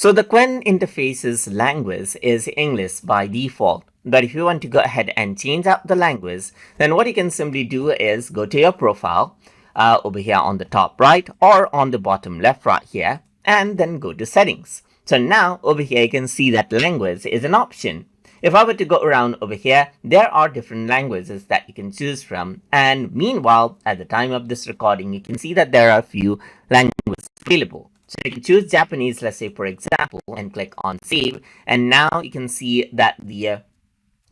So the Qwen Interface's language is English by default. But if you want to go ahead and change out the language, then what you can simply do is go to your profile over here on the top right or on the bottom left right here, and then go to settings. So now over here you can see that language is an option. If I were to go around over here, there are different languages that you can choose from. And meanwhile, at the time of this recording, you can see that there are a few languages available. So you can choose Japanese, let's say, for example, and click on save. And now you can see that the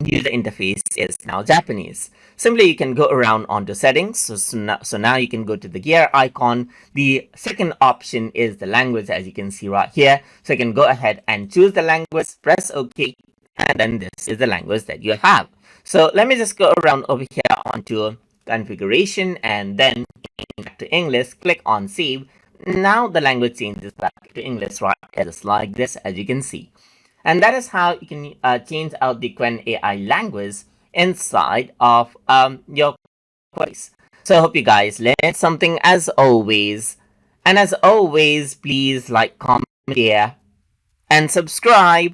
user interface is now Japanese. Simply, you can go around onto settings. So now you can go to the gear icon. The second option is the language, as you can see right here. So you can go ahead and choose the language, press OK, and then this is the language that you have. So let me just go around over here onto configuration and then back to English, click on save. Now the language changes back to English, right? Just like this, as you can see. And that is how you can change out the Qwen AI language inside of your voice. So I hope you guys learned something as always. And as always, please like, comment, share, and subscribe.